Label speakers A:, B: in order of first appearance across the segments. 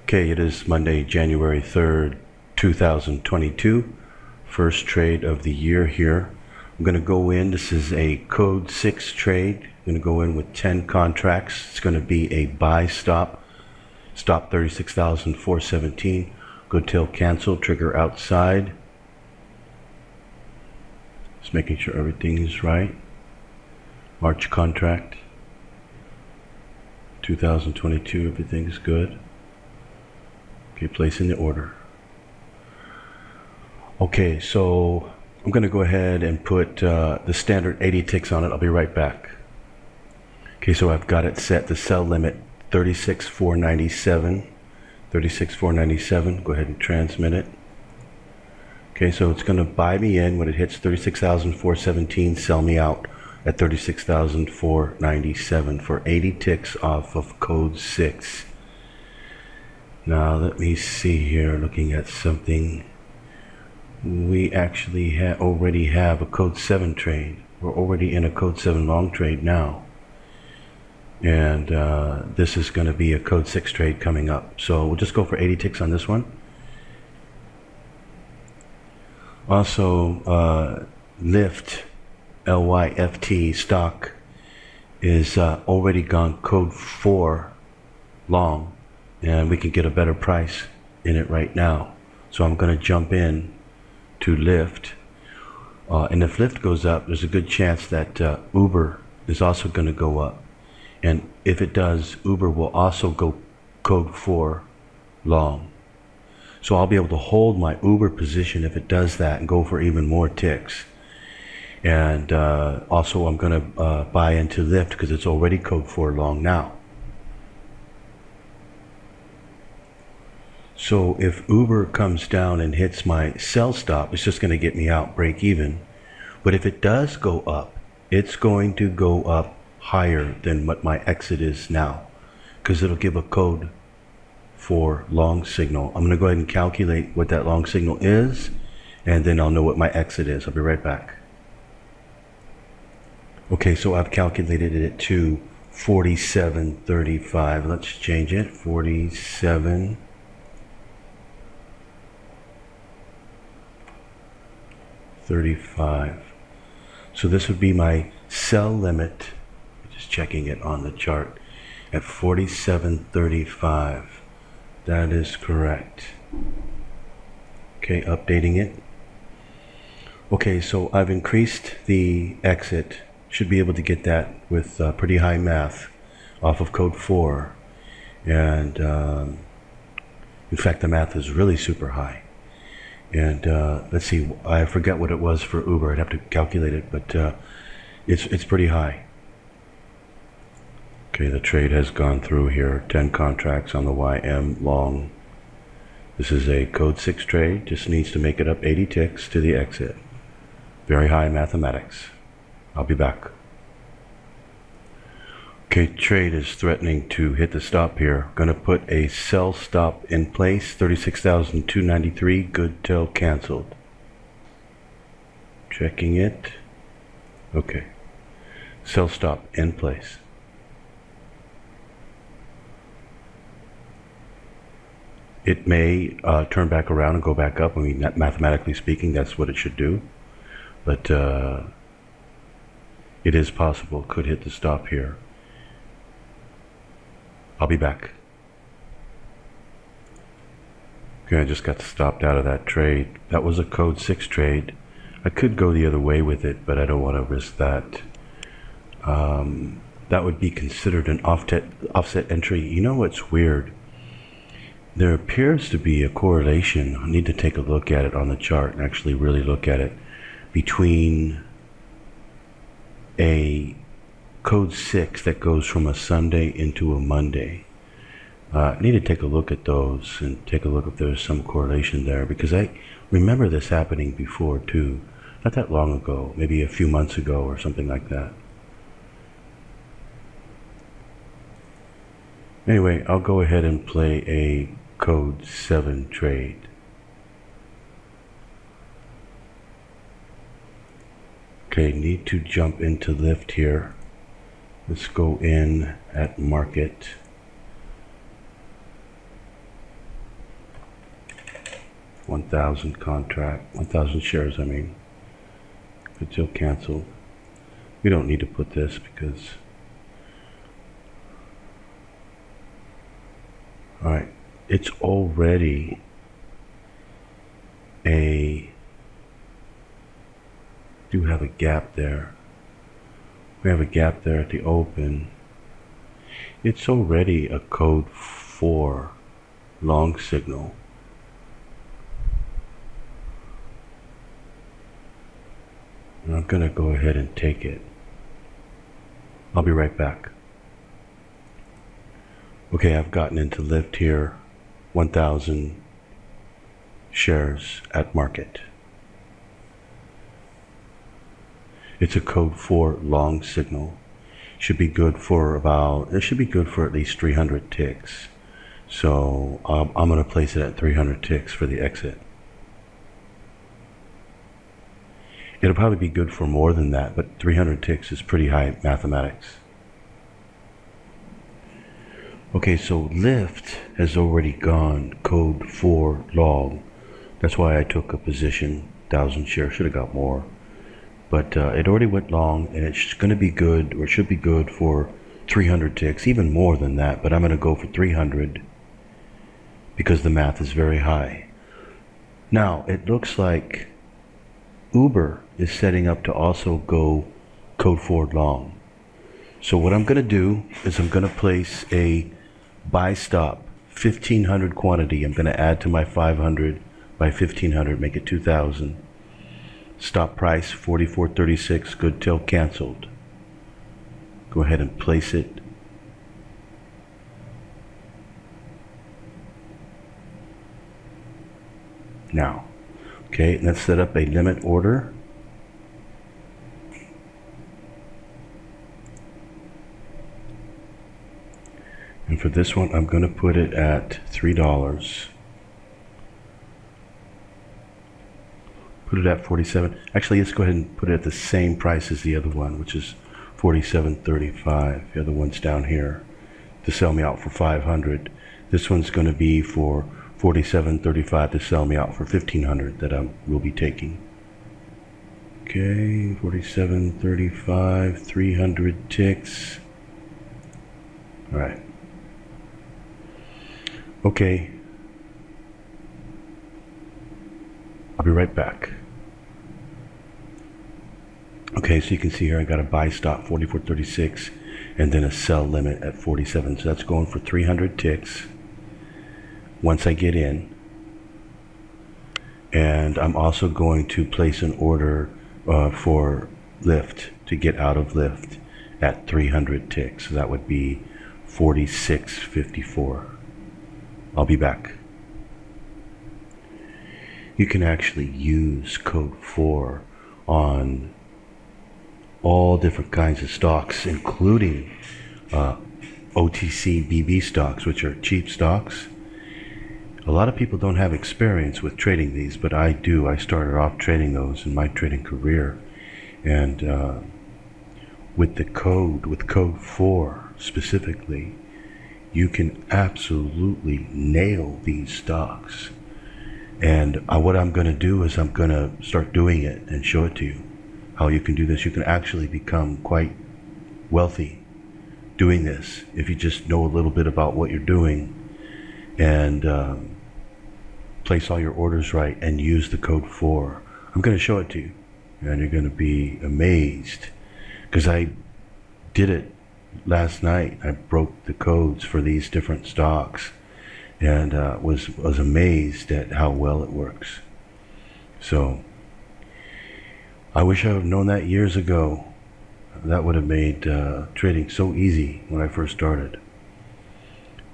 A: Okay, it is Monday, January 3rd, 2022. First trade of the year here. I'm going to go in. This is a code 6 trade. I'm going to go in with 10 contracts. It's going to be a buy stop. Stop 36,417. Go till cancel. Trigger outside. Just making sure everything is right. March contract. 2022. Everything's good. Okay, placing the order. Okay, so I'm going to go ahead and put the standard 80 ticks on it. I'll be right back. Okay, so I've got it set the sell limit 36,497. 36,497. Go ahead and transmit it. Okay, so it's going to buy me in when it hits 36,417. Sell me out at 36,497 for 80 ticks off of code 6. Now let me see here, looking at something. We actually already have a code 7 trade. We're already in a code 7 long trade now. And this is going to be a code 6 trade coming up. So we'll just go for 80 ticks on this one. Also, LYFT, LYFT stock is already gone code 4 long. And we can get a better price in it right now. So I'm going to jump in to LYFT. And if LYFT goes up, there's a good chance that Uber is also going to go up. And if it does, Uber will also go code 4 long. So I'll be able to hold my Uber position if it does that and go for even more ticks. And also I'm going to buy into LYFT because it's already code 4 long now. So if Uber comes down and hits my sell stop, it's just going to get me out, break even. But if it does go up, it's going to go up higher than what my exit is now, because it'll give a code for long signal. I'm going to go ahead and calculate what that long signal is, and then I'll know what my exit is. I'll be right back. Okay, so I've calculated it to 47.35. Let's change it. 47. 35. So this would be my sell limit, just checking it on the chart, at 47.35. That is correct. Okay, updating it. Okay, so I've increased the exit. Should be able to get that with pretty high math off of code 4. And in fact, the math is really super high. And let's see, I forget what it was for Uber. I'd have to calculate it, but it's pretty high. Okay, the trade has gone through here. 10 contracts on the YM long. This is a code 6 trade. Just needs to make it up 80 ticks to the exit. Very high mathematics. I'll be back. Okay, trade is threatening to hit the stop here. Going to put a sell stop in place, 36,293, good till canceled. Checking it. Okay. Sell stop in place. It may turn back around and go back up. I mean, mathematically speaking, that's what it should do. But it is possible, could hit the stop here. I'll be back. Okay, I just got stopped out of that trade. That was a code 6 trade. I could go the other way with it, but I don't want to risk that. That would be considered an offset entry. You know what's weird? There appears to be a correlation. I need to take a look at it on the chart and actually really look at it, between a code 6 that goes from a Sunday into a Monday. I need to take a look at those and take a look if there's some correlation there, because I remember this happening before too, not that long ago, maybe a few months ago or something like that. Anyway, I'll go ahead and play a code 7 trade. Okay, need to jump into LYFT here. Let's go in at market. 1,000 contract, 1,000 shares, I mean. Good till canceled. We don't need to put this because, all right, it's already do have a gap there. We have a gap there at the open. It's already a code 4 long signal. And I'm gonna go ahead and take it. I'll be right back. Okay, I've gotten into LYFT here, 1,000 shares at market. It's a code 4 long signal. Should be good for it should be good for at least 300 ticks. So I'm going to place it at 300 ticks for the exit. It'll probably be good for more than that, but 300 ticks is pretty high mathematics. Okay, so LYFT has already gone code 4 long. That's why I took a position, 1,000 shares, should have got more. But it already went long, and it's going to be good, or should be good for 300 ticks, even more than that, but I'm going to go for 300 because the math is very high. Now, it looks like Uber is setting up to also go code 4 long. So what I'm going to do is I'm going to place a buy stop, 1,500 quantity. I'm going to add to my 500 by 1,500, make it 2,000. Stop price 44.36, good till canceled. Go ahead and place it. Now, okay, let's set up a limit order. And for this one, I'm going to put it at $3. Put it at 47. Actually, let's go ahead and put it at the same price as the other one, which is 47.35. The other one's down here to sell me out for 500. This one's going to be for 47.35 to sell me out for 1,500 that I will be taking. Okay, 47.35, 300 ticks. All right. Okay. I'll be right back. Okay, so you can see here I got a buy stop 44.36 and then a sell limit at 47. So that's going for 300 ticks once I get in. And I'm also going to place an order for LYFT to get out of LYFT at 300 ticks. So that would be 46.54. I'll be back. You can actually use code 4 on all different kinds of stocks, including OTC BB stocks, which are cheap stocks. A lot of people don't have experience with trading these, but I do. I started off trading those in my trading career. And with code 4 specifically, you can absolutely nail these stocks. And what I'm going to do is I'm going to start doing it and show it to you how you can do this. You can actually become quite wealthy doing this if you just know a little bit about what you're doing and place all your orders right and use the code 4. I'm going to show it to you and you're going to be amazed because I did it last night. I broke the codes for these different stocks and was amazed at how well it works. So I wish I would have known that years ago. That would have made trading so easy when I first started.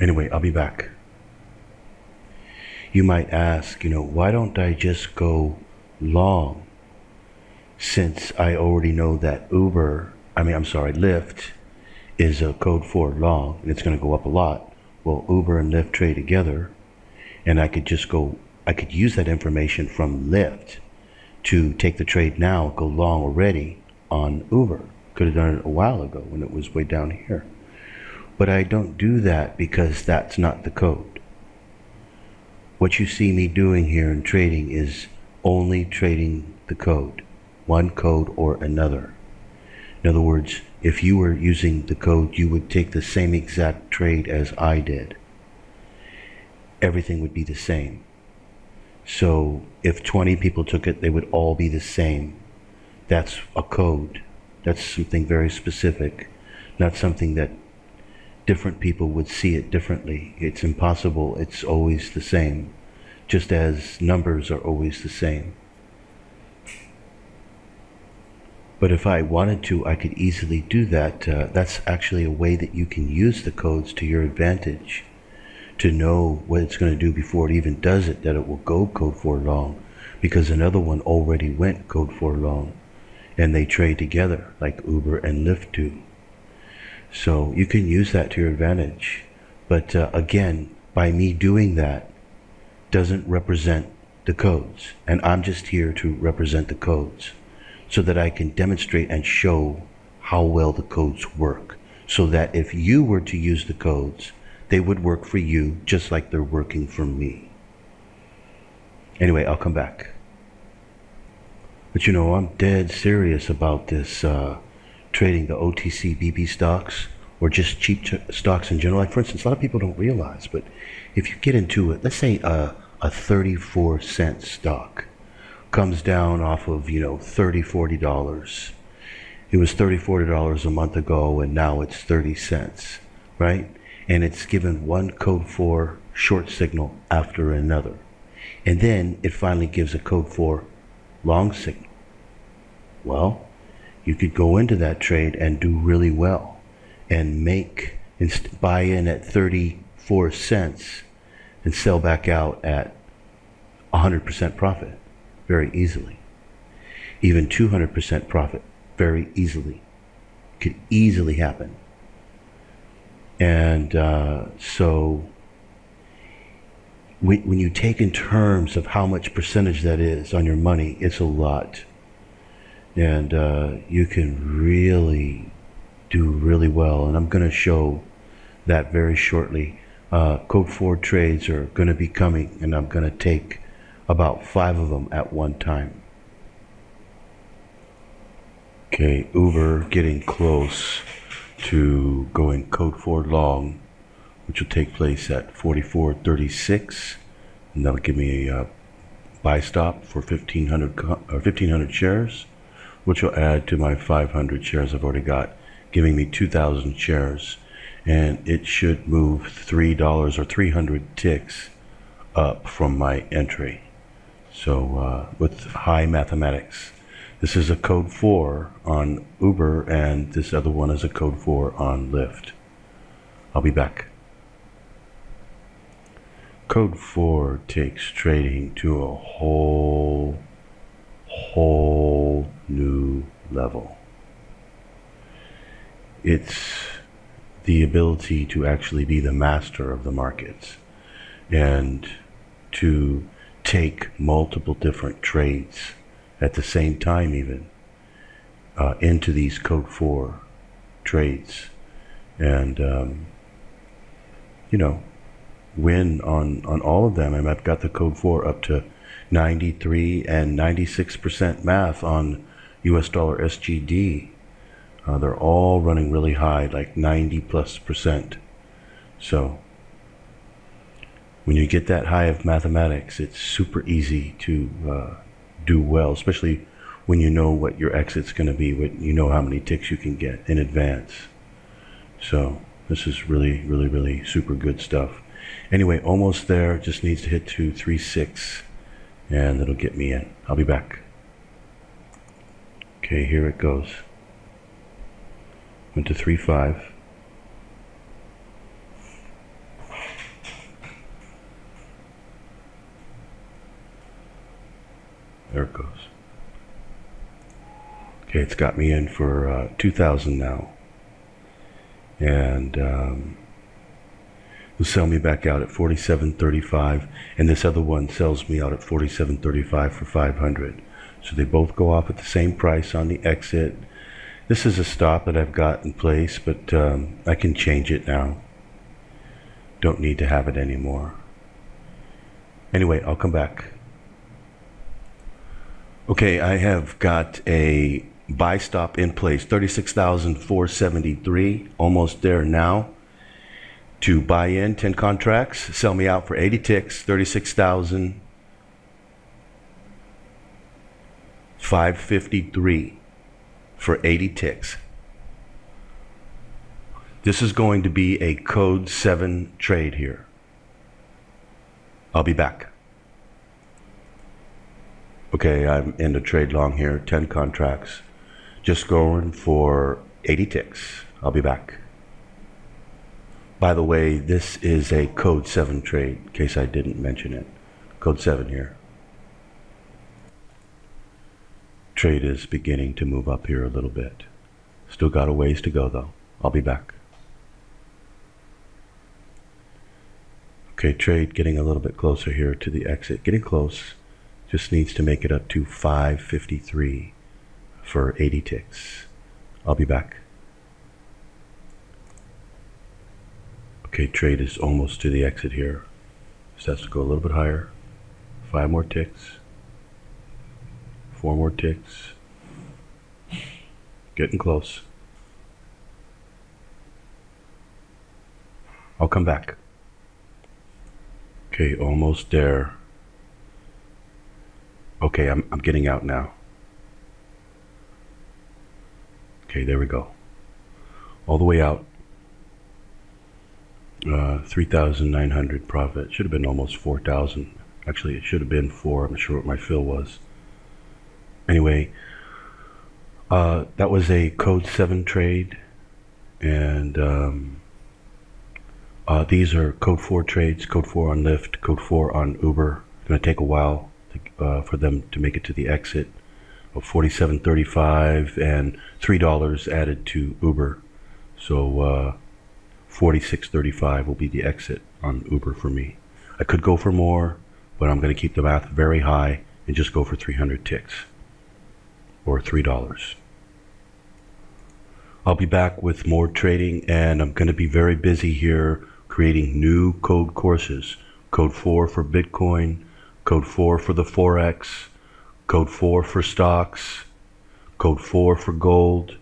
A: Anyway, I'll be back. You might ask, why don't I just go long since I already know that LYFT is a code 4 long and it's going to go up a lot. Well, Uber and LYFT trade together, and I could use that information from LYFT to take the trade now, go long already on Uber. Could have done it a while ago when it was way down here. But I don't do that because that's not the code. What you see me doing here in trading is only trading the code, one code or another. In other words, if you were using the code, you would take the same exact trade as I did. Everything would be the same. So if 20 people took it, they would all be the same. That's a code. That's something very specific, not something that different people would see it differently. It's impossible. It's always the same, just as numbers are always the same. But if I wanted to, I could easily do that. That's actually a way that you can use the codes to your advantage, to know what it's going to do before it even does it, that it will go code 4 long, because another one already went code 4 long, and they trade together like Uber and LYFT do. So you can use that to your advantage. But again, by me doing that doesn't represent the codes, and I'm just here to represent the codes so that I can demonstrate and show how well the codes work, so that if you were to use the codes, they would work for you just like they're working for me. Anyway, I'll come back. But you know, I'm dead serious about this trading the OTC BP stocks, or just cheap stocks in general. Like, for instance, a lot of people don't realize, but if you get into it, let's say a 34-cent stock comes down off of, $30, $40. It was $30, $40 a month ago, and now it's 30 cents, right? And it's given one code 4 short signal after another. And then it finally gives a code 4 long signal. Well, you could go into that trade and do really well and buy in at 34 cents and sell back out at 100% profit very easily. Even 200% profit very easily. Could easily happen. And so when you take in terms of how much percentage that is on your money, it's a lot. And you can really do really well. And I'm going to show that very shortly. Code 4 trades are going to be coming, and I'm going to take about 5 of them at one time. Okay, Uber getting close to going code 4 long, which will take place at 44.36, and that'll give me a buy stop for 1,500 shares, which will add to my 500 shares I've already got, giving me 2,000 shares, and it should move $3 or 300 ticks up from my entry. So with high mathematics. This is a code 4 on Uber, and this other one is a code 4 on LYFT. I'll be back. Code 4 takes trading to a whole new level. It's the ability to actually be the master of the markets and to take multiple different trades at the same time, even into these code 4 trades, and win on all of them. And I've got the code 4 up to 93 and 96% math on US dollar SGD. They're all running really high, like 90+%. So when you get that high of mathematics, it's super easy to do well, especially when you know what your exit's going to be, when you know how many ticks you can get in advance. So this is really, really, really super good stuff. Anyway, almost there. Just needs to hit 236, and it'll get me in. I'll be back. Okay, here it goes. Went to 3.5. There it goes. Okay, it's got me in for 2,000 now, and will sell me back out at 47.35, and this other one sells me out at 47.35 for 500. So they both go off at the same price on the exit. This is a stop that I've got in place, but I can change it now. Don't need to have it anymore. Anyway, I'll come back. Okay, I have got a buy stop in place, 36,473, almost there now. To buy in 10 contracts, sell me out for 80 ticks, 36,553 for 80 ticks. This is going to be a code 7 trade here. I'll be back. Okay, I'm in the trade long here, 10 contracts. Just going for 80 ticks. I'll be back. By the way, this is a code 7 trade, in case I didn't mention it. Code 7 here. Trade is beginning to move up here a little bit. Still got a ways to go though. I'll be back. Okay, trade getting a little bit closer here to the exit. Getting close. Just needs to make it up to 553 for 80 ticks. I'll be back. Okay, trade is almost to the exit here. Just has to go a little bit higher. 5 more ticks. 4 more ticks. Getting close. I'll come back. Okay, almost there. Okay, I'm getting out now. Okay, there we go. All the way out. 3,900 profit. Should have been almost 4,000. Actually, it should have been 4. I'm not sure what my fill was. Anyway, that was a code 7 trade, and these are code 4 trades. Code 4 on Lyft, code 4 on Uber. It's going to take a while for them to make it to the exit of 47.35 and $3 added to Uber. So 46.35 will be the exit on Uber for me. I could go for more, but I'm going to keep the math very high and just go for 300 ticks or $3. I'll be back with more trading, and I'm going to be very busy here creating new code courses. Code 4 for Bitcoin, code 4 for the Forex, code 4 for stocks, code 4 for gold. I'm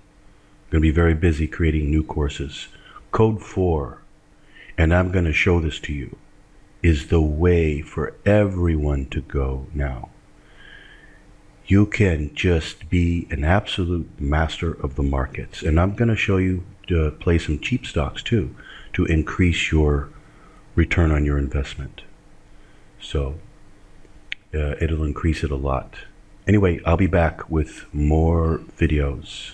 A: going to be very busy creating new courses. Code 4, and I'm going to show this to you, is the way for everyone to go now. You can just be an absolute master of the markets. And I'm going to show you to play some cheap stocks too, to increase your return on your investment. So it'll increase it a lot. Anyway, I'll be back with more videos.